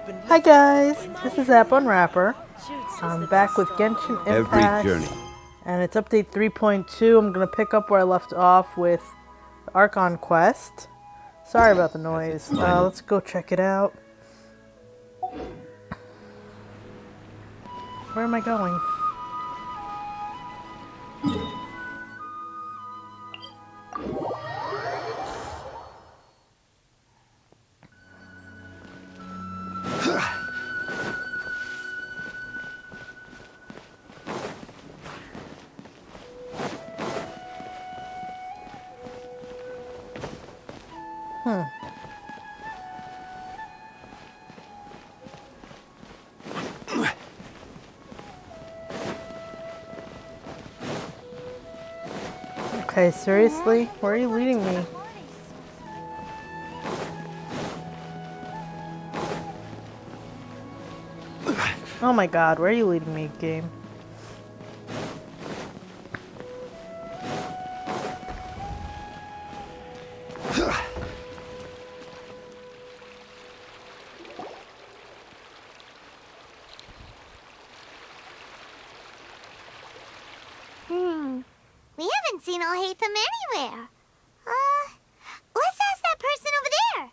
Hi guys, this is App Unwrapper. I'm back with Genshin Impact, and it's update 3.2. I'm gonna pick up where I left off with the Archon quest. Sorry about the noise. Let's go check it out. Where am I going? Okay, seriously? Where are you leading me? Oh my god, where are you leading me, game? We haven't seen Alhaitham anywhere. Let's ask that person over there.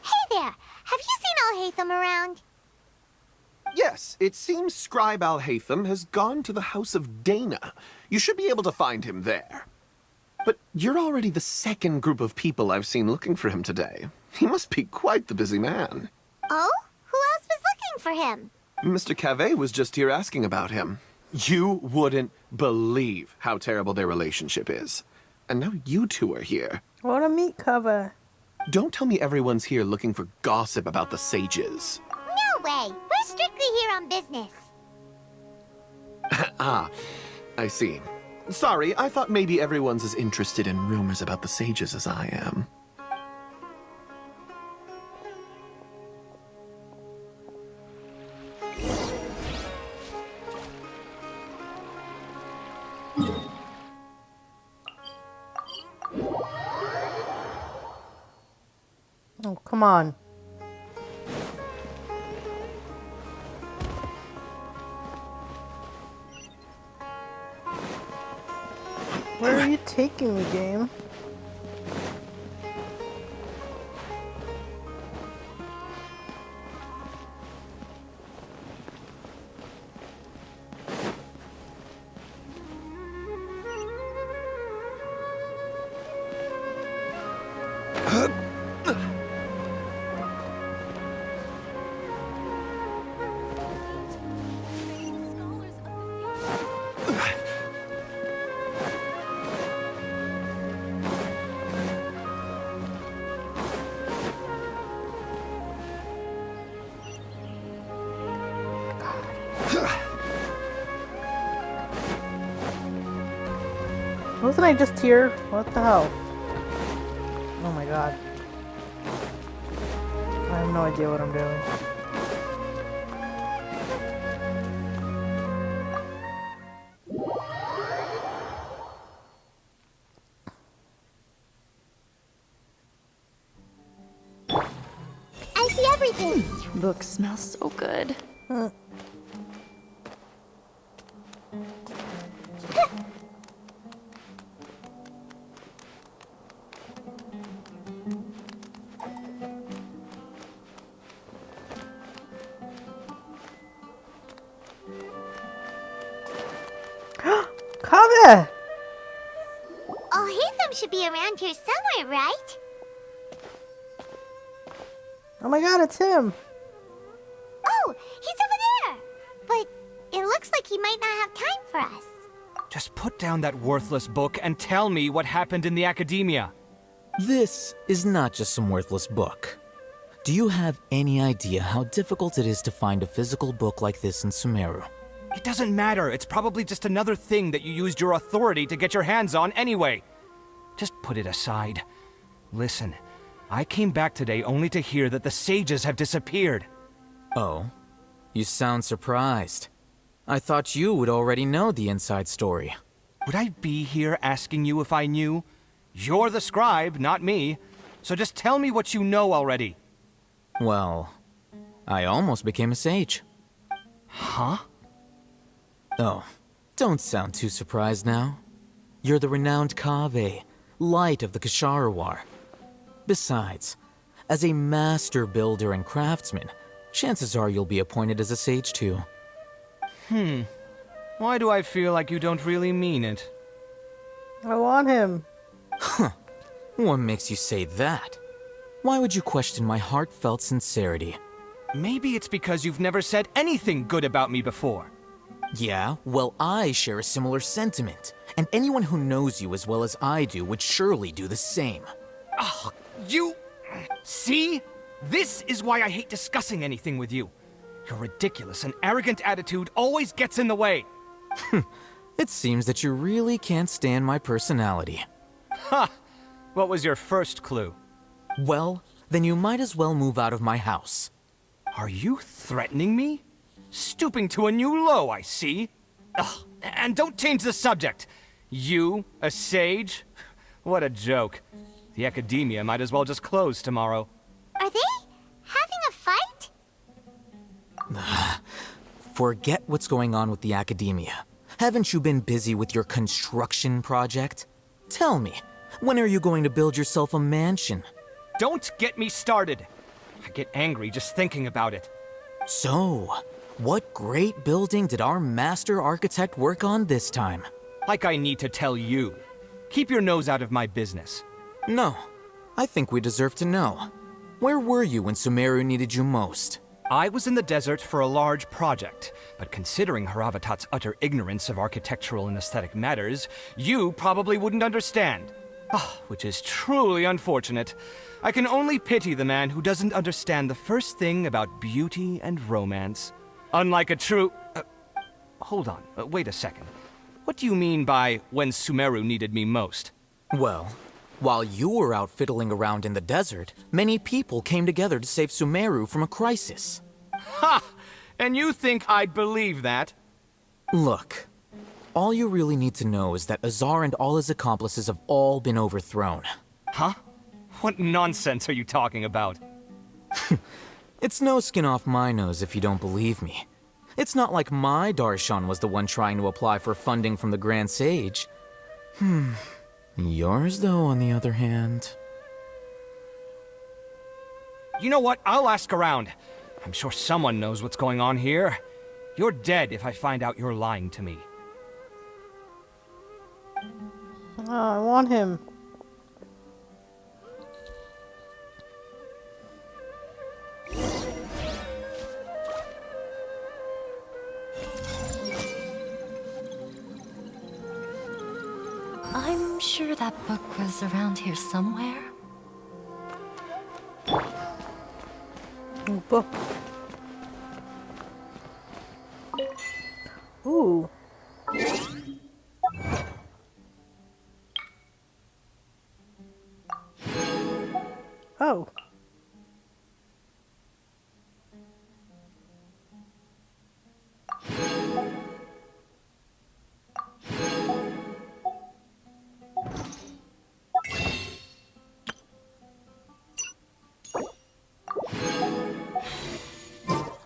Hey there, have you seen Alhaitham around? Yes, it seems Scribe Alhaitham has gone to the House of Dana. You should be able to find him there. But you're already the second group of people I've seen looking for him today. He must be quite the busy man. Oh? Who else was looking for him? Mr. Cave was just here asking about him. You wouldn't believe how terrible their relationship is. And now you two are here. What a meat cover. Don't tell me everyone's here looking for gossip about the sages. No way. We're strictly here on business. Ah, I see. Sorry, I thought maybe everyone's as interested in rumors about the sages as I am. Oh, come on. Where are you taking me, game? Wasn't I just here? What the hell? Oh my god. I have no idea what I'm doing. I see everything. Book smells so good. Kaveh! Alhaitham should be around here somewhere, right? Oh my god, it's him! Oh, he's over there. But it looks like he might not have time for us. Just put down that worthless book and tell me what happened in the academia. This is not just some worthless book. Do you have any idea how difficult it is to find a physical book like this in Sumeru? It doesn't matter. It's probably just another thing that you used your authority to get your hands on anyway. Just put it aside. Listen, I came back today only to hear that the sages have disappeared. Oh, you sound surprised. I thought you would already know the inside story. Would I be here asking you if I knew? You're the scribe, not me. So just tell me what you know already. Well, I almost became a sage. Huh? Oh, don't sound too surprised now. You're the renowned Kaveh, light of the Ksharawar. Besides, as a master builder and craftsman, chances are you'll be appointed as a sage too. Why do I feel like you don't really mean it? I want him. What makes you say that? Why would you question my heartfelt sincerity? Maybe it's because you've never said anything good about me before. Yeah, well, I share a similar sentiment, and anyone who knows you as well as I do would surely do the same. Oh, you... See? This is why I hate discussing anything with you. Your ridiculous and arrogant attitude always gets in the way. It seems that you really can't stand my personality. Ha! What was your first clue? Well, then you might as well move out of my house. Are you threatening me? Stooping to a new low, I see. Ugh, and don't change the subject. You, a sage? What a joke. The academia might as well just close tomorrow. Are they having a fight? Forget what's going on with the academia. Haven't you been busy with your construction project? Tell me, when are you going to build yourself a mansion? Don't get me started. I get angry just thinking about it. So, what great building did our master architect work on this time? Like I need to tell you. Keep your nose out of my business. No, I think we deserve to know. Where were you when Sumeru needed you most? I was in the desert for a large project, but considering Haravatat's utter ignorance of architectural and aesthetic matters, you probably wouldn't understand. Which is truly unfortunate. I can only pity the man who doesn't understand the first thing about beauty and romance. Unlike a true... hold on, wait a second. What do you mean by when Sumeru needed me most? Well, while you were out fiddling around in the desert, many people came together to save Sumeru from a crisis. Ha! And you think I'd believe that? Look, all you really need to know is that Azar and all his accomplices have all been overthrown. Huh? What nonsense are you talking about? It's no skin off my nose if you don't believe me. It's not like my Darshan was the one trying to apply for funding from the Grand Sage. Yours, though, on the other hand... You know what? I'll ask around. I'm sure someone knows what's going on here. You're dead if I find out you're lying to me. Oh, I want him. I'm sure that book was around here somewhere. Book. Ooh. Oh.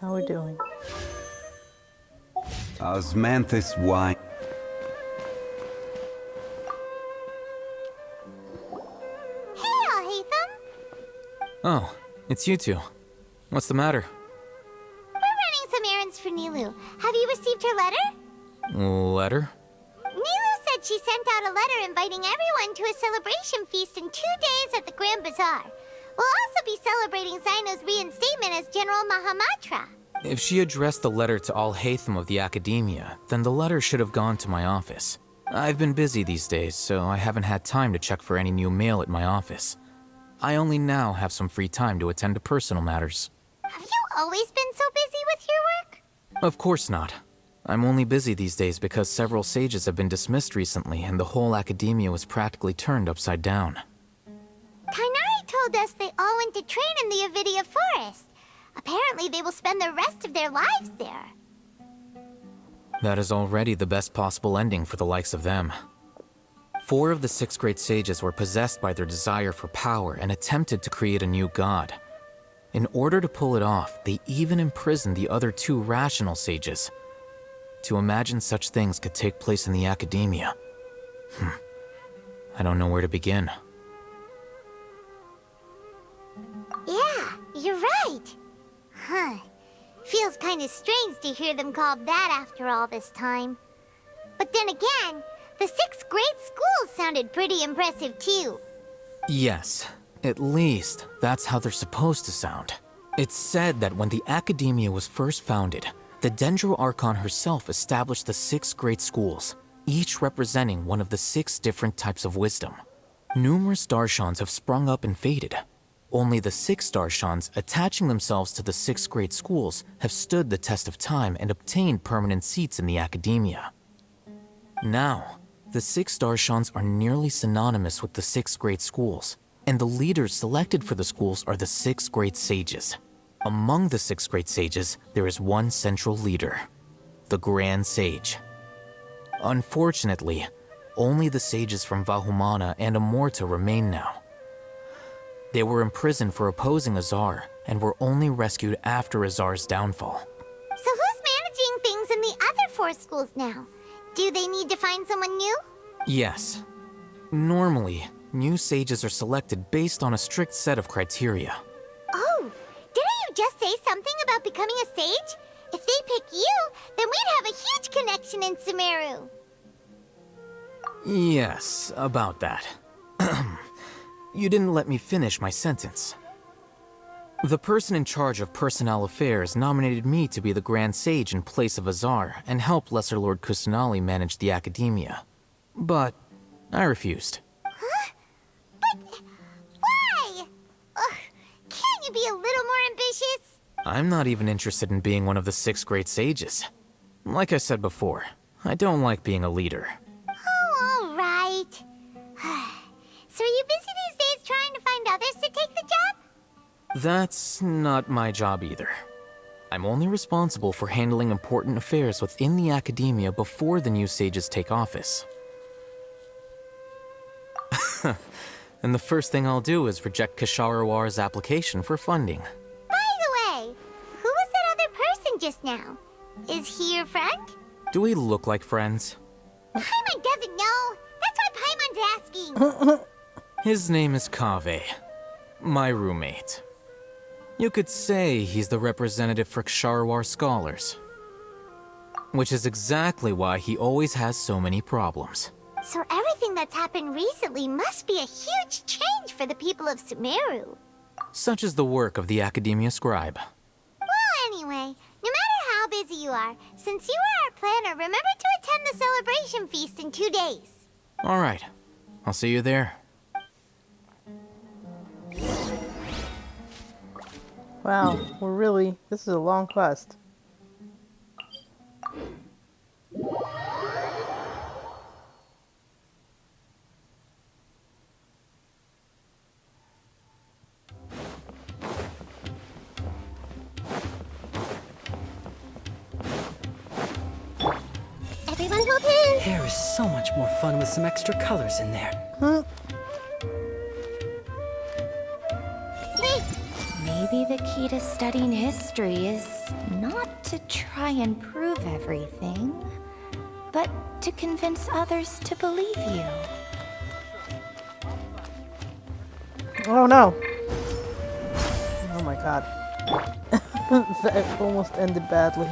How are we doing? Osmanthus wine. Hey, Alhaitham! Oh, it's you two. What's the matter? We're running some errands for Nilu. Have you received her letter? Letter? Nilu said she sent out a letter inviting everyone to a celebration feast in 2 days at the Grand Bazaar. We'll also be celebrating Zaino's reinstatement as General Mahamatra. If she addressed the letter to Alhaitham of the Academia, then the letter should have gone to my office. I've been busy these days, so I haven't had time to check for any new mail at my office. I only now have some free time to attend to personal matters. Have you always been so busy with your work? Of course not. I'm only busy these days because several sages have been dismissed recently and the whole Academia was practically turned upside down. Kainari told us they all went to train in the Avidia Forest. Apparently they will spend the rest of their lives there. That is already the best possible ending for the likes of them. 4 of the 6 great sages were possessed by their desire for power and attempted to create a new god. In order to pull it off, they even imprisoned the other 2 rational sages. To imagine such things could take place in the academia. I don't know where to begin. Yeah, you're right. Huh. Feels kind of strange to hear them called that after all this time. But then again, the 6 great schools sounded pretty impressive too. Yes, at least that's how they're supposed to sound. It's said that when the academia was first founded, the Dendro Archon herself established the 6 great schools, each representing one of the 6 different types of wisdom. Numerous Darshans have sprung up and faded. Only the 6 Darshans attaching themselves to the 6 great schools have stood the test of time and obtained permanent seats in the academia. Now, the 6 Darshans are nearly synonymous with the 6 great schools, and the leaders selected for the schools are the 6 great sages. Among the 6 great sages, there is one central leader, the Grand Sage. Unfortunately, only the sages from Vahumana and Amorta remain now. They were imprisoned for opposing Azar and were only rescued after Azar's downfall. So who's managing things in the other 4 schools now? Do they need to find someone new? Yes. Normally, new sages are selected based on a strict set of criteria. Oh, didn't you just say something about becoming a sage? If they pick you, then we'd have a huge connection in Sumeru. Yes, about that. You didn't let me finish my sentence. The person in charge of personnel affairs nominated me to be the Grand Sage in place of Azar and help Lesser Lord Kusanali manage the academia. But I refused. Huh? But why? Ugh, can't you be a little more ambitious? I'm not even interested in being one of the 6 great sages. Like I said before, I don't like being a leader. Oh, all right. So are you busy these days trying to find others to take the job? That's not my job either. I'm only responsible for handling important affairs within the academia before the new sages take office. And the first thing I'll do is reject Kasharawar's application for funding. By the way, who was that other person just now? Is he your friend? Do we look like friends? Paimon doesn't know. That's why Paimon's asking. His name is Kaveh, my roommate. You could say he's the representative for Ksharawar scholars. Which is exactly why he always has so many problems. So everything that's happened recently must be a huge change for the people of Sumeru. Such is the work of the Academia Scribe. Well, anyway, no matter how busy you are, since you are our planner, remember to attend the celebration feast in 2 days. All right, I'll see you there. Wow, this is a long quest. Everyone hold hands. Hair is so much more fun with some extra colors in there. Maybe the key to studying history is not to try and prove everything, but to convince others to believe you. Oh no! Oh my god. That almost ended badly.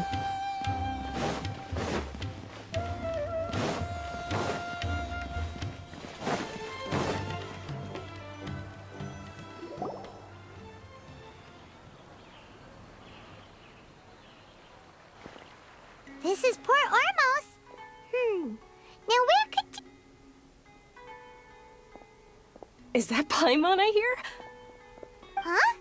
This is Port Ormos. Now where could... Is that Paimon I hear? Huh?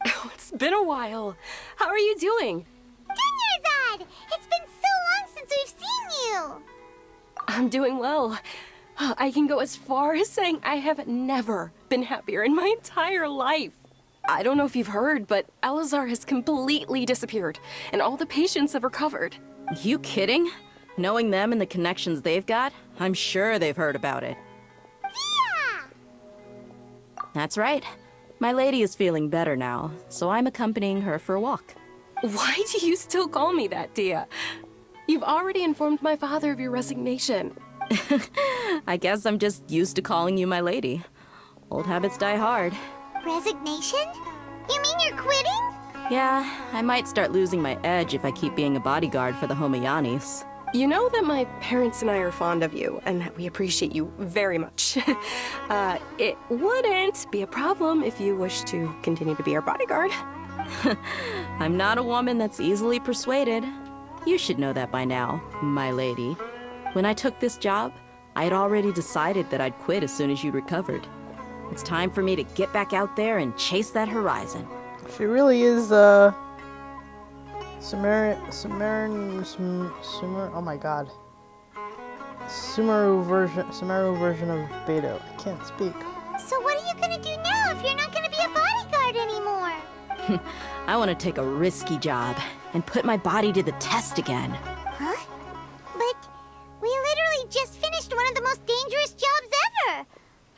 Oh, it's been a while. How are you doing? Dinyarzad! It's been so long since we've seen you! I'm doing well. I can go as far as saying I have never been happier in my entire life. I don't know if you've heard, but Alazar has completely disappeared, and all the patients have recovered. You kidding? Knowing them and the connections they've got, I'm sure they've heard about it. Yeah! That's right. My lady is feeling better now, so I'm accompanying her for a walk. Why do you still call me that, Dia? You've already informed my father of your resignation. I guess I'm just used to calling you my lady. Old habits die hard. Resignation? You mean you're quitting? Yeah, I might start losing my edge if I keep being a bodyguard for the Homayanis. You know that my parents and I are fond of you, and that we appreciate you very much. It wouldn't be a problem if you wish to continue to be our bodyguard. I'm not a woman that's easily persuaded. You should know that by now, my lady. When I took this job, I had already decided that I'd quit as soon as you recovered. It's time for me to get back out there and chase that horizon. She really is, Sumeru, oh my god. Sumeru version of Beto. I can't speak. So what are you gonna do now if you're not gonna be a bodyguard anymore? I want to take a risky job and put my body to the test again. Huh? But we literally just finished one of the most dangerous jobs ever!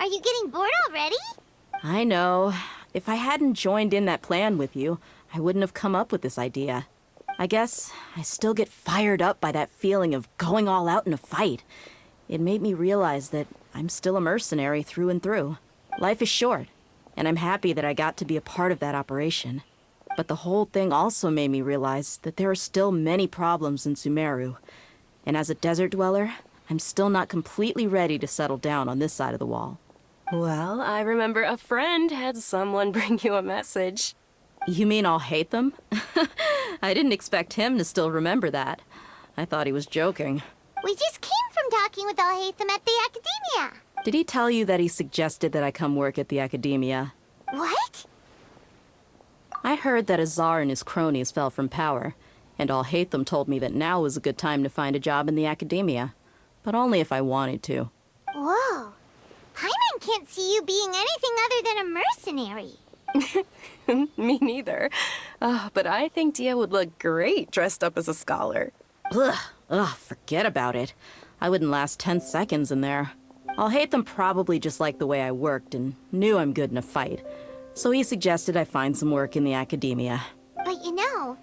Are you getting bored already? I know. If I hadn't joined in that plan with you, I wouldn't have come up with this idea. I guess I still get fired up by that feeling of going all out in a fight. It made me realize that I'm still a mercenary through and through. Life is short, and I'm happy that I got to be a part of that operation. But the whole thing also made me realize that there are still many problems in Sumeru. And as a desert dweller, I'm still not completely ready to settle down on this side of the wall. Well, I remember a friend had someone bring you a message. You mean I'll hate them? I didn't expect him to still remember that. I thought he was joking. We just came from talking with Alhaitham at the Academia. Did he tell you that he suggested that I come work at the Academia? What? I heard that Azar and his cronies fell from power, and Alhaitham told me that now was a good time to find a job in the Academia. But only if I wanted to. Whoa. Hyman can't see you being anything other than a mercenary. Me neither. But I think Dia would look great dressed up as a scholar. Ugh, forget about it. I wouldn't last 10 seconds in there. Alhaitham probably just liked the way I worked and knew I'm good in a fight. So he suggested I find some work in the Academia. But you know,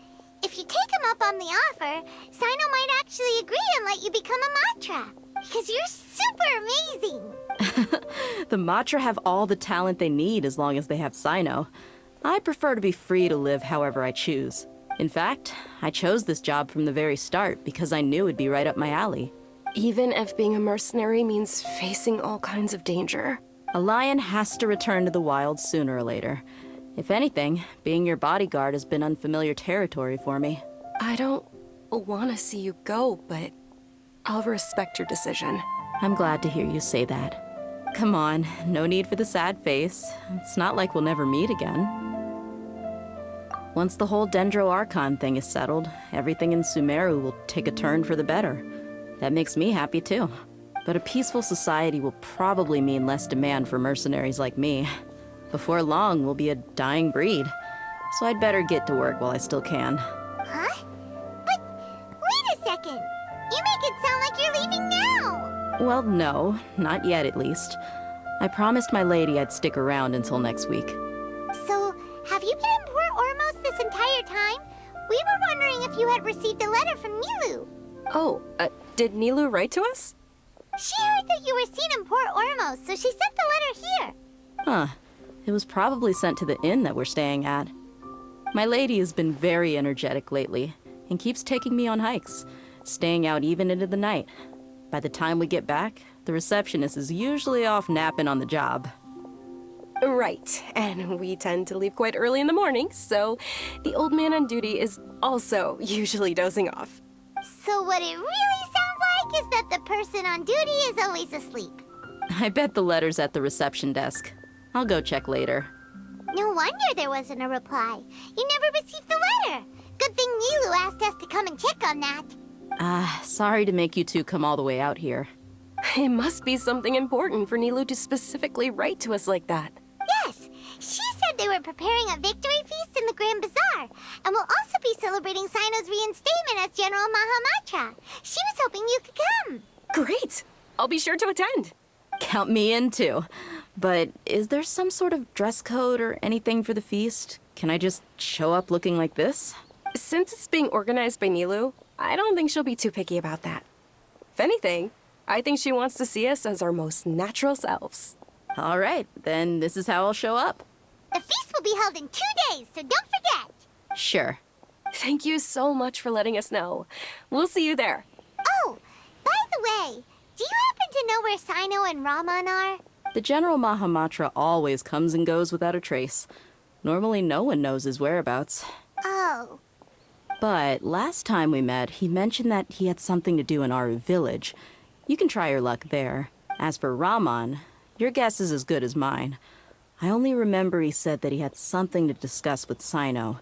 if you take him up on the offer, Sino might actually agree and let you become a Matra. Because you're super amazing. The Matra have all the talent they need as long as they have Sino. I prefer to be free to live however I choose. In fact, I chose this job from the very start because I knew it'd be right up my alley. Even if being a mercenary means facing all kinds of danger. A lion has to return to the wild sooner or later. If anything, being your bodyguard has been unfamiliar territory for me. I don't want to see you go, but I'll respect your decision. I'm glad to hear you say that. Come on, no need for the sad face. It's not like we'll never meet again. Once the whole Dendro Archon thing is settled, everything in Sumeru will take a turn for the better. That makes me happy too. But a peaceful society will probably mean less demand for mercenaries like me. Before long, we'll be a dying breed. So I'd better get to work while I still can. Huh? But wait a second. You make it sound like you're leaving now. Well, no, not yet at least. I promised my lady I'd stick around until next week. So, have you been in Port Ormos this entire time? We were wondering if you had received a letter from Nilu. Oh, did Nilu write to us? She heard that you were seen in Port Ormos, so she sent the letter here. Huh. It was probably sent to the inn that we're staying at. My lady has been very energetic lately and keeps taking me on hikes, staying out even into the night. By the time we get back, the receptionist is usually off napping on the job. Right, and we tend to leave quite early in the morning, so the old man on duty is also usually dozing off. So what it really sounds like is that the person on duty is always asleep. I bet the letter's at the reception desk. I'll go check later. No wonder there wasn't a reply. You never received the letter. Good thing Nilu asked us to come and check on that. Sorry to make you two come all the way out here. It must be something important for Nilu to specifically write to us like that. Yes, she said said they were preparing a victory feast in the Grand Bazaar, and will also be celebrating Sino's reinstatement as General Mahamatra. She was hoping you could come. Great! I'll be sure to attend. Count me in too. But is there some sort of dress code or anything for the feast? Can I just show up looking like this? Since it's being organized by Nilu, I don't think she'll be too picky about that. If anything, I think she wants to see us as our most natural selves. All right, then this is how I'll show up. The feast will be held in 2 days, so don't forget. Sure. Thank you so much for letting us know. We'll see you there. Oh, by the way, do you happen to know where Sino and Raman are? The General Mahamatra always comes and goes without a trace. Normally no one knows his whereabouts. Oh. But last time we met, he mentioned that he had something to do in Aru village. You can try your luck there. As for Raman, your guess is as good as mine. I only remember he said that he had something to discuss with Sino.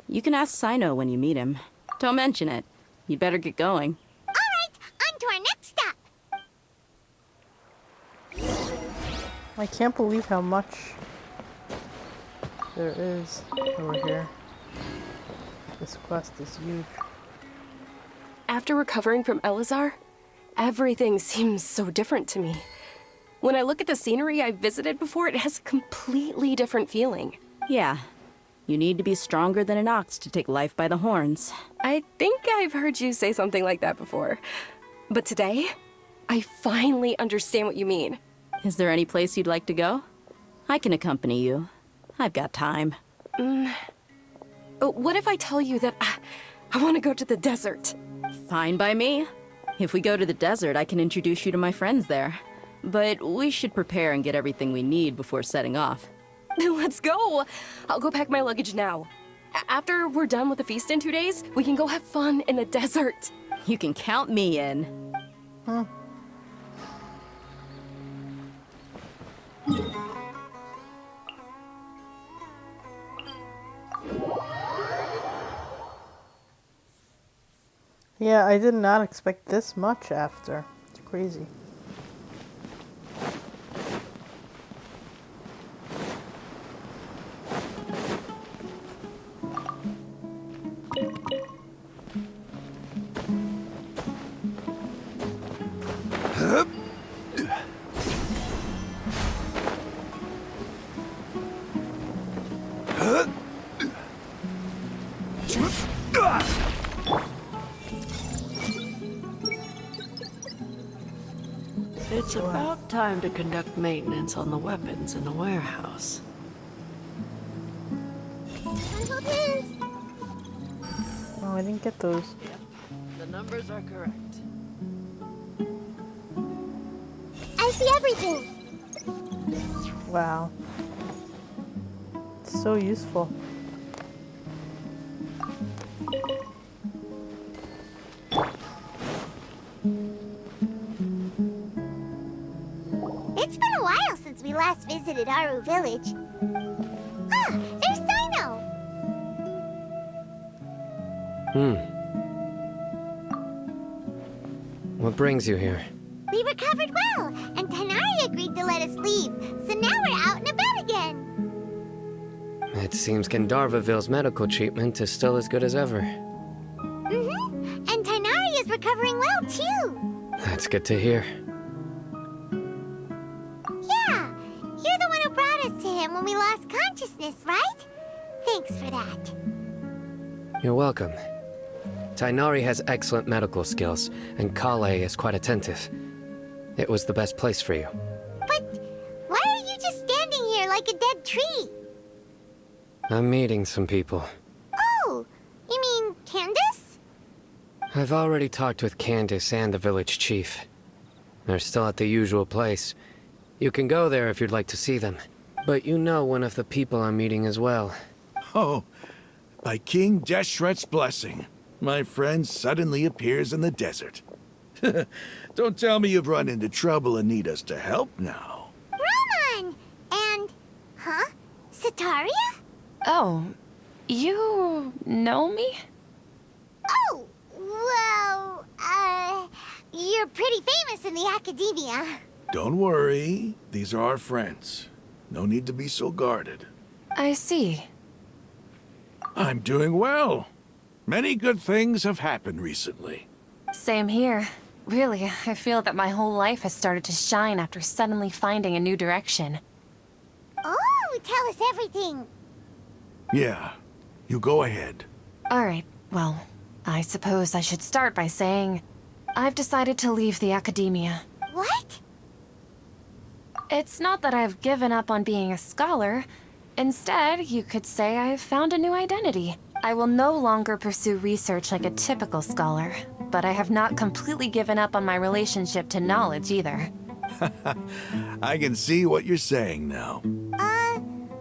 You can ask Sino when you meet him. Don't mention it. You'd better get going. All right, on to our next stop. I can't believe how much there is over here. This quest is huge. After recovering from Elazar, everything seems so different to me. When I look at the scenery I visited before, it has a completely different feeling. Yeah. You need to be stronger than an ox to take life by the horns. I think I've heard you say something like that before. But today, I finally understand what you mean. Is there any place you'd like to go? I can accompany you. I've got time. What if I tell you that I want to go to the desert? Fine by me. If we go to the desert, I can introduce you to my friends there. But we should prepare and get everything we need before setting off. Let's go! I'll go pack my luggage now. After we're done with the feast in 2 days, we can go have fun in the desert. You can count me in. Huh. Yeah, I did not expect this much after. It's crazy. It's about time to conduct maintenance on the weapons in the warehouse. Oh, I didn't get those. Yep, the numbers are correct. I see everything. Wow. It's so useful. It's been a while since we last visited Aru village. Ah, there's Sino. What brings you here? We recovered well, and Tanari agreed to let us leave, so now we're out and about again. It seems Gandharvaville's medical treatment is still as good as ever. Mm-hmm, and Tanari is recovering well, too. That's good to hear. Yeah, you're the one who brought us to him when we lost consciousness, right? Thanks for that. You're welcome. Tainari has excellent medical skills, and Kale is quite attentive. It was the best place for you. But why are you just standing here like a dead tree? I'm meeting some people. Oh, you mean Candace? I've already talked with Candace and the village chief. They're still at the usual place. You can go there if you'd like to see them. But you know one of the people I'm meeting as well. Oh, by King Deshret's blessing, my friend suddenly appears in the desert. Don't tell me you've run into trouble and need us to help now. Raman! And... huh? Sataria? Oh, you know me? Oh, well, you're pretty famous in the academia. Don't worry, these are our friends. No need to be so guarded. I see. I'm doing well. Many good things have happened recently. Same here. Really, I feel that my whole life has started to shine after suddenly finding a new direction. Oh, tell us everything. Yeah, you go ahead. Alright, well, I suppose I should start by saying I've decided to leave the academia. What? It's not that I've given up on being a scholar. Instead, you could say I've found a new identity. I will no longer pursue research like a typical scholar, but I have not completely given up on my relationship to knowledge either. I can see what you're saying now.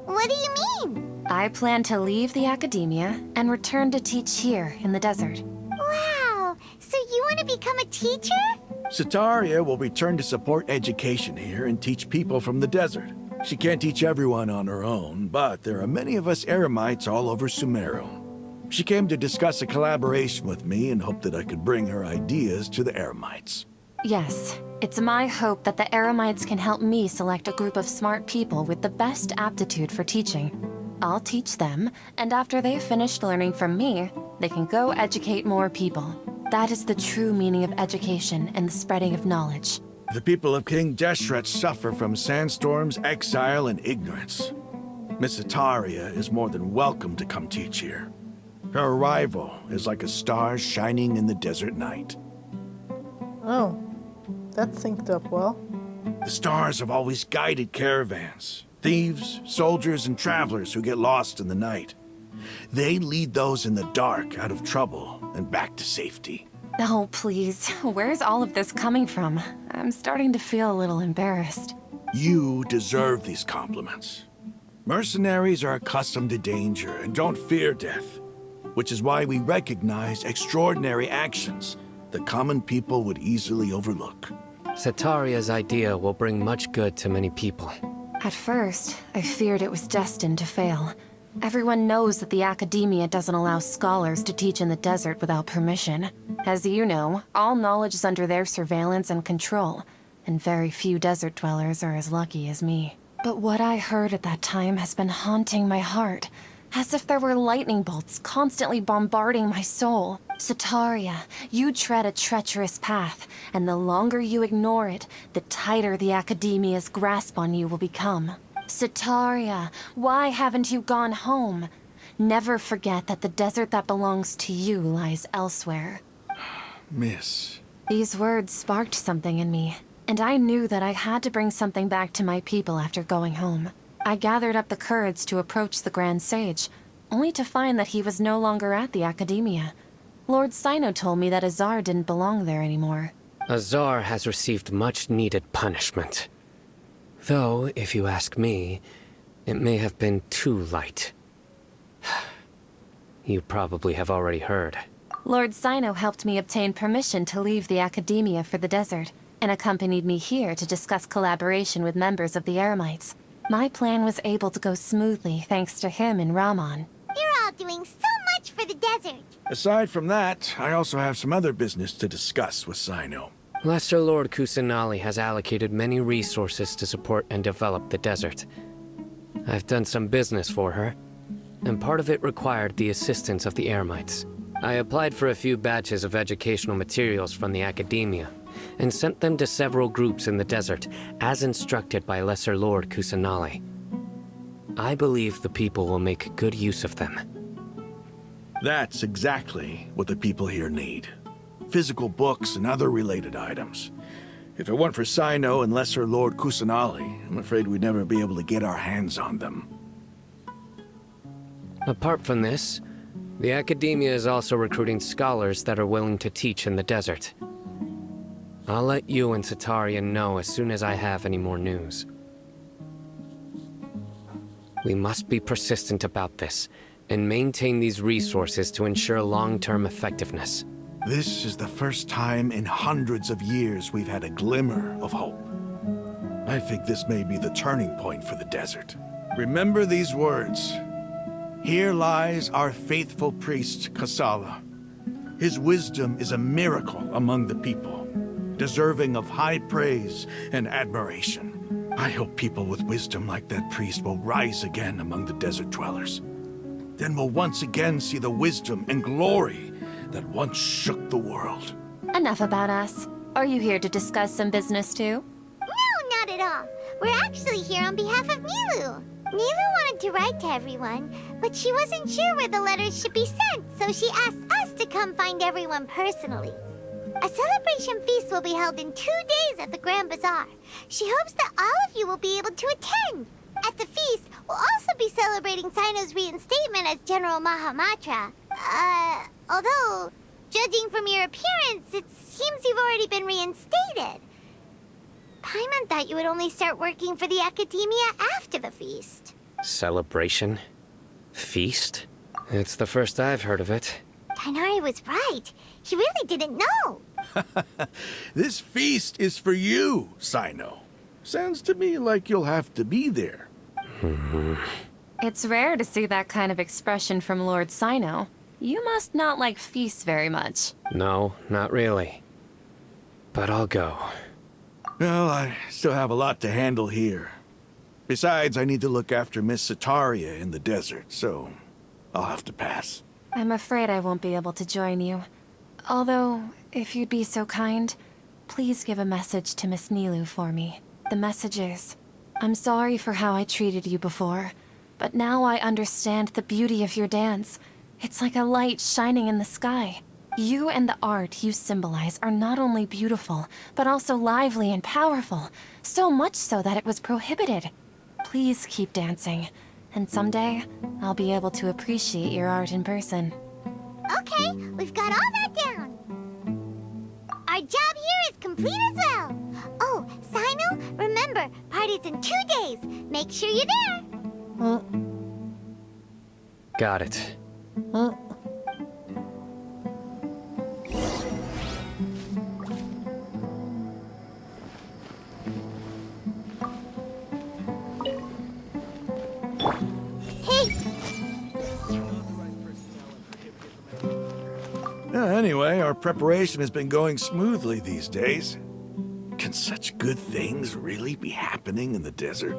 What do you mean? I plan to leave the academia and return to teach here in the desert. Wow, so you want to become a teacher? Sataria will return to support education here and teach people from the desert. She can't teach everyone on her own, but there are many of us eremites all over Sumeru. She came to discuss a collaboration with me and hoped that I could bring her ideas to the eremites. Yes, it's my hope that the eremites can help me select a group of smart people with the best aptitude for teaching. I'll teach them, and after they've finished learning from me, they can go educate more people. That is the true meaning of education and the spreading of knowledge. The people of King Deshret suffer from sandstorms, exile, and ignorance. Miss Sataria is more than welcome to come teach here. Her arrival is like a star shining in the desert night. Oh, that synced up well. The stars have always guided caravans, thieves, soldiers, and travelers who get lost in the night. They lead those in the dark out of trouble and back to safety. Oh, please. Where's all of this coming from? I'm starting to feel a little embarrassed. You deserve these compliments. Mercenaries are accustomed to danger and don't fear death, which is why we recognize extraordinary actions that common people would easily overlook. Sataria's idea will bring much good to many people. At first, I feared it was destined to fail. Everyone knows that the academia doesn't allow scholars to teach in the desert without permission. As you know, all knowledge is under their surveillance and control, and very few desert dwellers are as lucky as me. But what I heard at that time has been haunting my heart, as if there were lightning bolts constantly bombarding my soul. Sataria, you tread a treacherous path, and the longer you ignore it, the tighter the academia's grasp on you will become. Sataria, why haven't you gone home? Never forget that the desert that belongs to you lies elsewhere. Miss. These words sparked something in me, and I knew that I had to bring something back to my people after going home. I gathered up the courage to approach the Grand Sage, only to find that he was no longer at the academia. Lord Sino told me that Azar didn't belong there anymore. Azar has received much-needed punishment. Though, if you ask me, it may have been too light. You probably have already heard. Lord Sino helped me obtain permission to leave the academia for the desert, and accompanied me here to discuss collaboration with members of the Eremites. My plan was able to go smoothly thanks to him and Rahman. You're all doing so much for the desert. Aside from that, I also have some other business to discuss with Sino. Lesser Lord Kusanali has allocated many resources to support and develop the desert. I've done some business for her, and part of it required the assistance of the Eremites. I applied for a few batches of educational materials from the academia, and sent them to several groups in the desert, as instructed by Lesser Lord Kusanali. I believe the people will make good use of them. That's exactly what the people here need. Physical books and other related items. If it weren't for Sino and Lesser Lord Kusanali, I'm afraid we'd never be able to get our hands on them. Apart from this, the academia is also recruiting scholars that are willing to teach in the desert. I'll let you and Sataria know as soon as I have any more news. We must be persistent about this, and maintain these resources to ensure long-term effectiveness. This is the first time in hundreds of years we've had a glimmer of hope. I think this may be the turning point for the desert. Remember these words. Here lies our faithful priest, Kasala. His wisdom is a miracle among the people, deserving of high praise and admiration. I hope people with wisdom like that priest will rise again among the desert dwellers. Then we'll once again see the wisdom and glory that once shook the world. Enough about us. Are you here to discuss some business too? No, not at all. We're actually here on behalf of Nilu. Nilu wanted to write to everyone, but she wasn't sure where the letters should be sent, so she asked us to come find everyone personally. A celebration feast will be held in 2 days at the Grand Bazaar. She hopes that all of you will be able to attend. At the feast, we'll also be celebrating Sino's reinstatement as General Mahamatra. Although, judging from your appearance, it seems you've already been reinstated. Paimon thought you would only start working for the Academia after the feast. Celebration? Feast? It's the first I've heard of it. Tighnari was right. He really didn't know. This feast is for you, Sino. Sounds to me like you'll have to be there. It's rare to see that kind of expression from Lord Sino. You must not like feasts very much. No, not really. But I'll go. Well, I still have a lot to handle here. Besides, I need to look after Miss Sataria in the desert, so I'll have to pass. I'm afraid I won't be able to join you. Although, if you'd be so kind, please give a message to Miss Nilu for me. The message is, I'm sorry for how I treated you before, but now I understand the beauty of your dance. It's like a light shining in the sky. You and the art you symbolize are not only beautiful, but also lively and powerful, so much so that it was prohibited. Please keep dancing, and someday, I'll be able to appreciate your art in person. Okay, we've got all that down. Our job here is complete as well. Oh, Sino, remember, party's in 2 days. Make sure you're there. Got it. Anyway, our preparation has been going smoothly these days. Can such good things really be happening in the desert?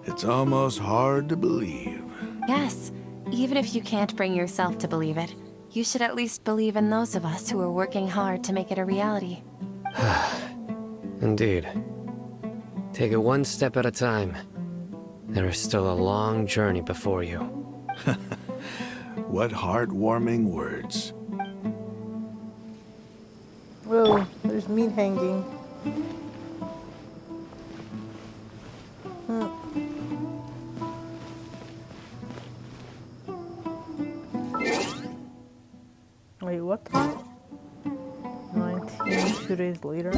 It's almost hard to believe. Yes, even if you can't bring yourself to believe it, you should at least believe in those of us who are working hard to make it a reality. Indeed. Take it one step at a time. There is still a long journey before you. What heartwarming words. Whoa, there's meat hanging. Wait, what time? 19, 2 days later.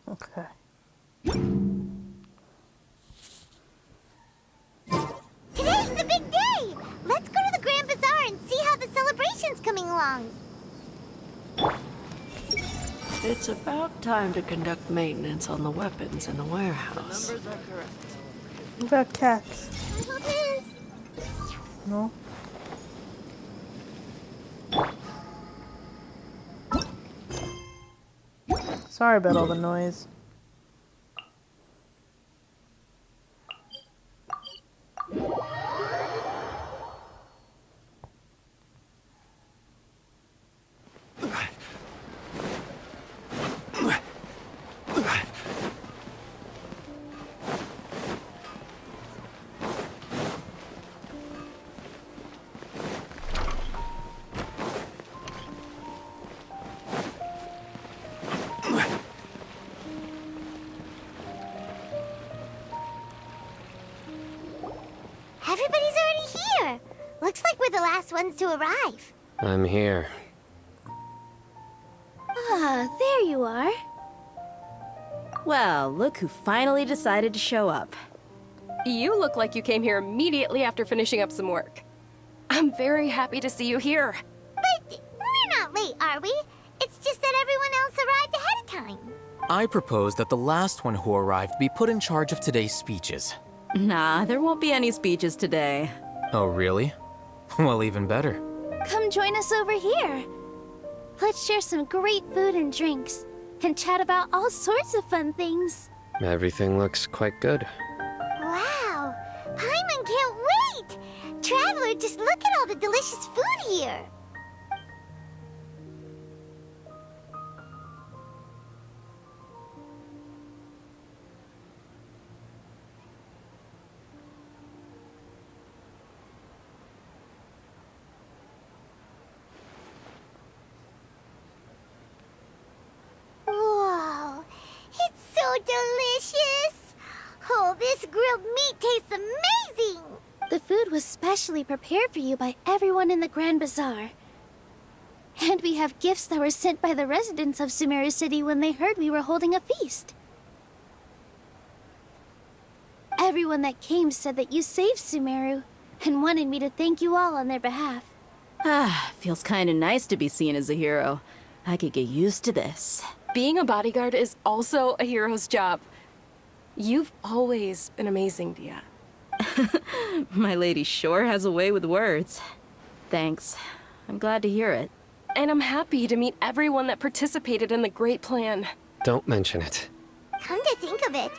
Okay. Today's the big day! Let's go to the Grand Bazaar and see how the celebration's coming along. It's about time to conduct maintenance on the weapons in the warehouse. What about cats? No? Sorry about all the noise. Everybody's already here. Looks like we're the last ones to arrive. I'm here. you are. Well, look who finally decided to show up. You look like you came here immediately after finishing up some work. I'm very happy to see you here. But we're not late, are we? It's just that everyone else arrived ahead of time. I propose that the last one who arrived be put in charge of today's speeches. Nah, there won't be any speeches today. Oh, really? Well, even better. Come join us over here. Let's share some great food and drinks, and chat about all sorts of fun things. Everything looks quite good. Wow! Paimon can't wait! Traveler, just look at all the delicious food here! Whoa! It's so delicious! Oh, this grilled meat tastes amazing! The food was specially prepared for you by everyone in the Grand Bazaar. And we have gifts that were sent by the residents of Sumeru City when they heard we were holding a feast. Everyone that came said that you saved Sumeru, and wanted me to thank you all on their behalf. Ah, feels kinda nice to be seen as a hero. I could get used to this. Being a bodyguard is also a hero's job. You've always been amazing, Dia. My lady sure has a way with words. Thanks. I'm glad to hear it. And I'm happy to meet everyone that participated in the great plan. Don't mention it. Come to think of it,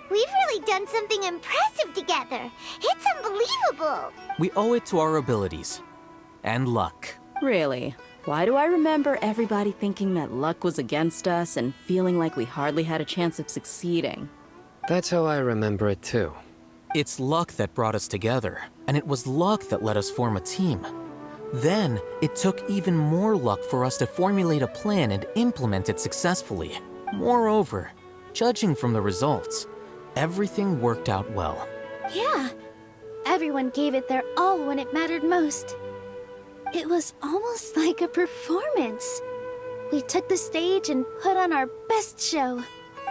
we've really done something impressive together. It's unbelievable! We owe it to our abilities. And luck. Really? Why do I remember everybody thinking that luck was against us and feeling like we hardly had a chance of succeeding? That's how I remember it too. It's luck that brought us together, and it was luck that let us form a team. Then, it took even more luck for us to formulate a plan and implement it successfully. Moreover, judging from the results, everything worked out well. Yeah, everyone gave it their all when it mattered most. It was almost like a performance. We took the stage and put on our best show.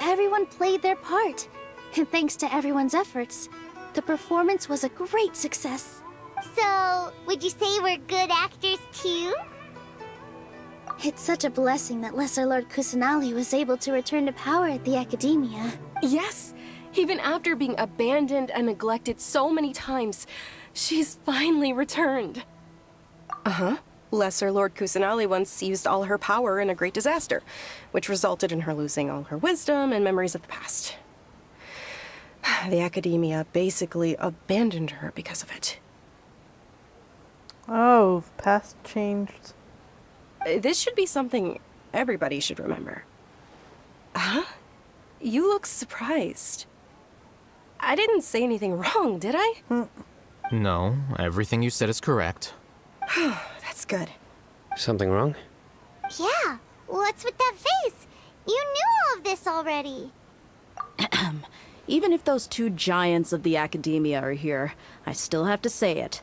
Everyone played their part, and thanks to everyone's efforts, the performance was a great success. So, would you say we're good actors too? It's such a blessing that Lesser Lord Kusanali was able to return to power at the Academia. Yes! Even after being abandoned and neglected so many times, she's finally returned. Uh-huh. Lesser Lord Kusanali once used all her power in a great disaster, which resulted in her losing all her wisdom and memories of the past. The Academia basically abandoned her because of it. Oh, the past changed. This should be something everybody should remember. Huh? You look surprised. I didn't say anything wrong, did I? No, everything you said is correct. That's good. Something wrong? Yeah, what's with that face? You knew all of this already. Even if those two giants of the Academia are here, I still have to say it.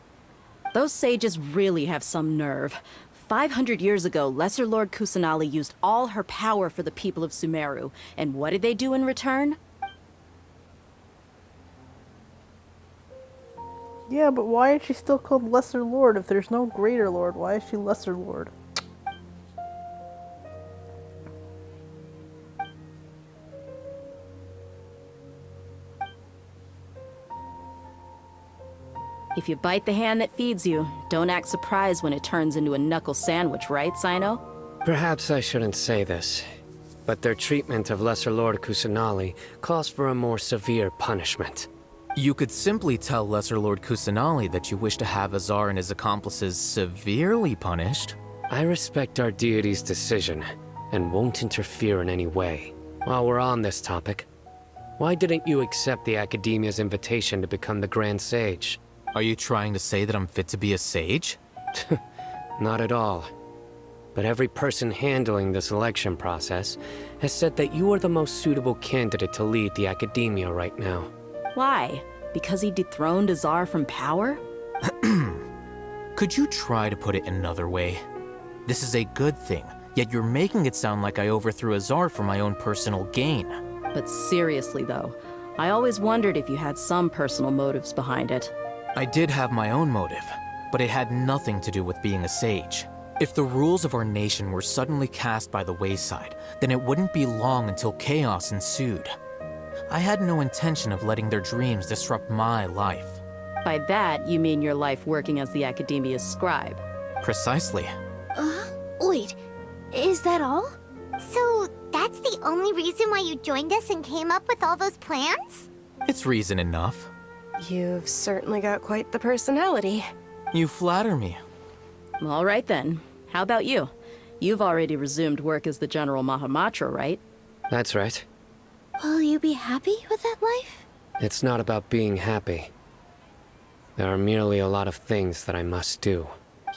Those sages really have some nerve. 500 years ago, Lesser Lord Kusanali used all her power for the people of Sumeru, and what did they do in return? Yeah, but why is she still called Lesser Lord? If there's no Greater Lord, why is she Lesser Lord? If you bite the hand that feeds you, don't act surprised when it turns into a knuckle sandwich, right, Sino? Perhaps I shouldn't say this, but their treatment of Lesser Lord Kusanali calls for a more severe punishment. You could simply tell Lesser Lord Kusanali that you wish to have Azar and his accomplices severely punished. I respect our deity's decision, and won't interfere in any way. While we're on this topic, why didn't you accept the Academia's invitation to become the Grand Sage? Are you trying to say that I'm fit to be a sage? Not at all. But every person handling the selection process has said that you are the most suitable candidate to lead the Academia right now. Why? Because he dethroned Azar from power? Could you try to put it another way? This is a good thing. Yet you're making it sound like I overthrew Azar for my own personal gain. But seriously, though, I always wondered if you had some personal motives behind it. I did have my own motive, but it had nothing to do with being a sage. If the rules of our nation were suddenly cast by the wayside, then it wouldn't be long until chaos ensued. I had no intention of letting their dreams disrupt my life. By that, you mean your life working as the Academia's scribe. Precisely. Wait, is that all? So, that's the only reason why you joined us and came up with all those plans? It's reason enough. You've certainly got quite the personality. You flatter me. All right then. How about you? You've already resumed work as the General Mahamatra, right? That's right. Will you be happy with that life? It's not about being happy. There are merely a lot of things that I must do.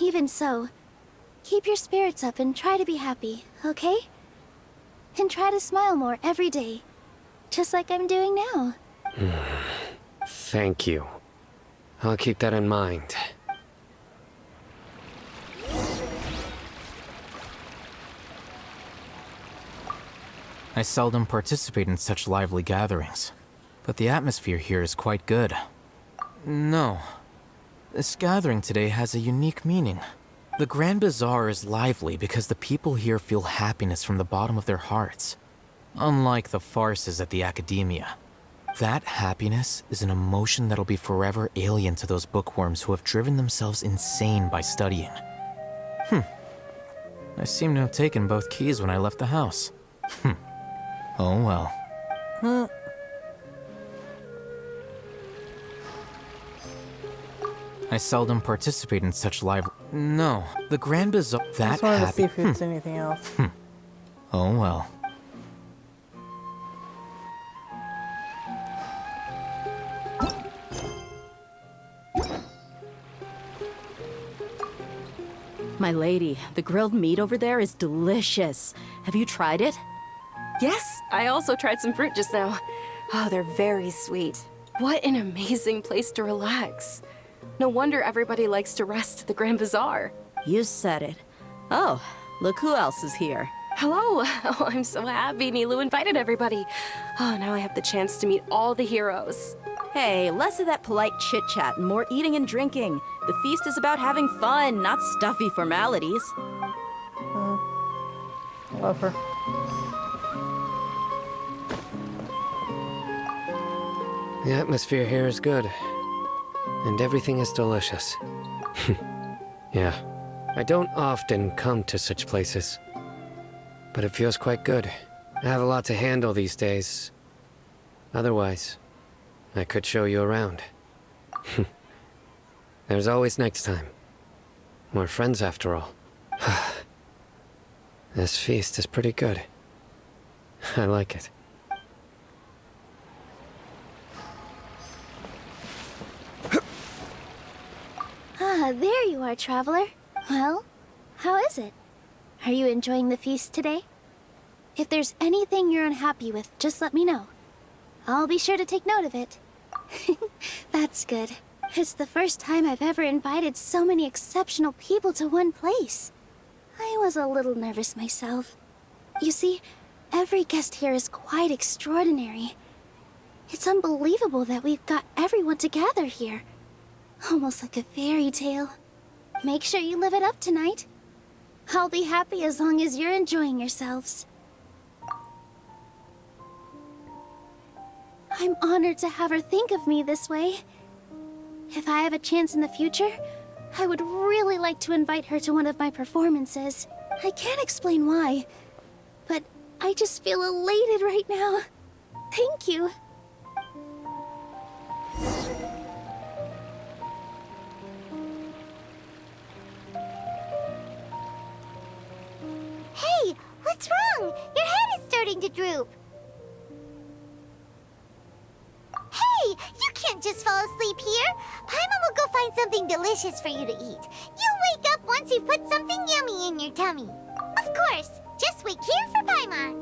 Even so, keep your spirits up and try to be happy, okay? And try to smile more every day, just like I'm doing now. Thank you. I'll keep that in mind. I seldom participate in such lively gatherings, but the atmosphere here is quite good. No, this gathering today has a unique meaning. The Grand Bazaar is lively because the people here feel happiness from the bottom of their hearts, unlike the farces at the Academia. That happiness is an emotion that'll be forever alien to those bookworms who have driven themselves insane by studying. I seem to have taken both keys when I left the house. Oh well. I seldom participate in such live... No, the Grand Bazaar... I just wanted to see if it's anything else. Oh well. My lady, the grilled meat over there is delicious. Have you tried it? Yes, I also tried some fruit just now. Oh, they're very sweet. What an amazing place to relax. No wonder everybody likes to rest at the Grand Bazaar. You said it. Oh, look who else is here. Hello. Oh, I'm so happy Nilu invited everybody. Oh, now I have the chance to meet all the heroes. Hey, less of that polite chit-chat and more eating and drinking. The feast is about having fun, not stuffy formalities. Love her. The atmosphere here is good. And everything is delicious. Yeah. I don't often come to such places. But it feels quite good. I have a lot to handle these days. Otherwise, I could show you around. There's always next time. We're friends after all. This feast is pretty good. I like it. Ah, there you are, traveler. Well, how is it? Are you enjoying the feast today? If there's anything you're unhappy with, just let me know. I'll be sure to take note of it. That's good. It's the first time I've ever invited so many exceptional people to one place. I was a little nervous myself. You see, every guest here is quite extraordinary. It's unbelievable that we've got everyone together here. Almost like a fairy tale. Make sure you live it up tonight. I'll be happy as long as you're enjoying yourselves. I'm honored to have her think of me this way. If I have a chance in the future, I would really like to invite her to one of my performances. I can't explain why, but I just feel elated right now. Thank you. Hey, what's wrong? Your head is starting to droop. Hey, you can't just fall asleep here. Paimon will go find something delicious for you to eat. You'll wake up once you've put something yummy in your tummy. Of course, just wait here for Paimon.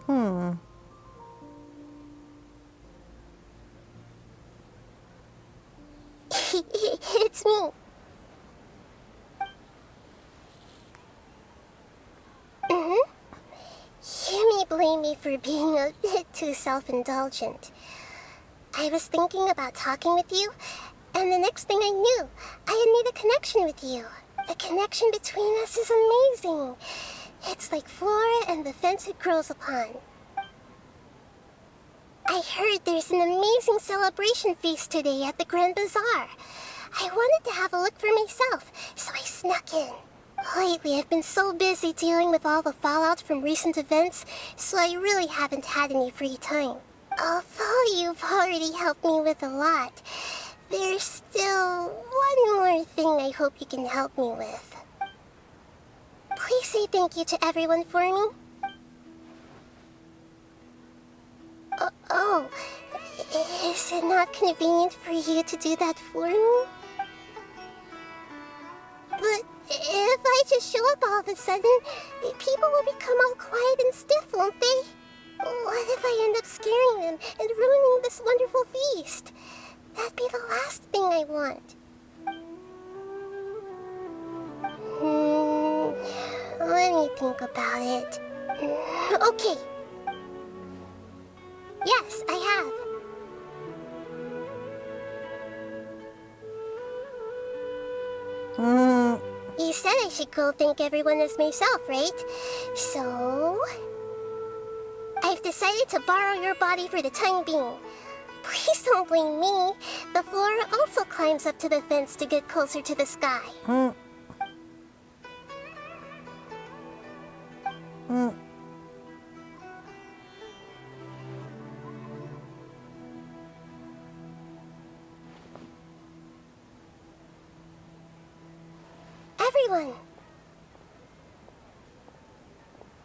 It's me. You may blame me for being a bit too self-indulgent. I was thinking about talking with you, and the next thing I knew, I had made a connection with you. The connection between us is amazing. It's like flora and the fence it grows upon. I heard there's an amazing celebration feast today at the Grand Bazaar. I wanted to have a look for myself, so I snuck in. Lately, I've been so busy dealing with all the fallout from recent events, so I really haven't had any free time. Although you've already helped me with a lot, there's still one more thing I hope you can help me with. Please say thank you to everyone for me. Oh, is it not convenient for you to do that for me? But if I just show up all of a sudden, people will become all quiet and stiff, won't they? What if I end up scaring them and ruining this wonderful feast? That'd be the last thing I want. Let me think about it. Okay. Yes, I have. You said I should go thank everyone as myself, right? So... I've decided to borrow your body for the time being. Please don't blame me. The flora also climbs up to the fence to get closer to the sky. Everyone!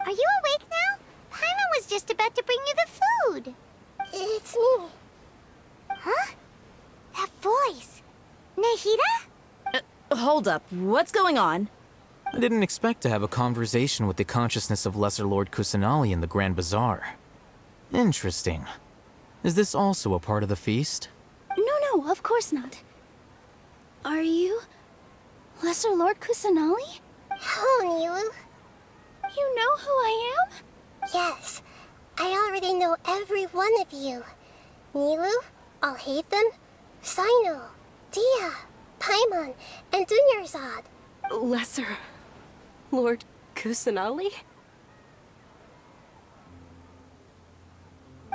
Are you awake now? Paimon was just about to bring you the food. It's me. Huh? That voice. Nahida? Hold up. What's going on? I didn't expect to have a conversation with the consciousness of Lesser Lord Kusanali in the Grand Bazaar. Interesting. Is this also a part of the feast? No, of course not. Are you... Lesser Lord Kusanali? Hello, Nilu. You know who I am? Yes. I already know every one of you. Nilu, Alhaitham, Sino, Dia, Paimon, and Dunyarzad. Lesser Lord Kusanali?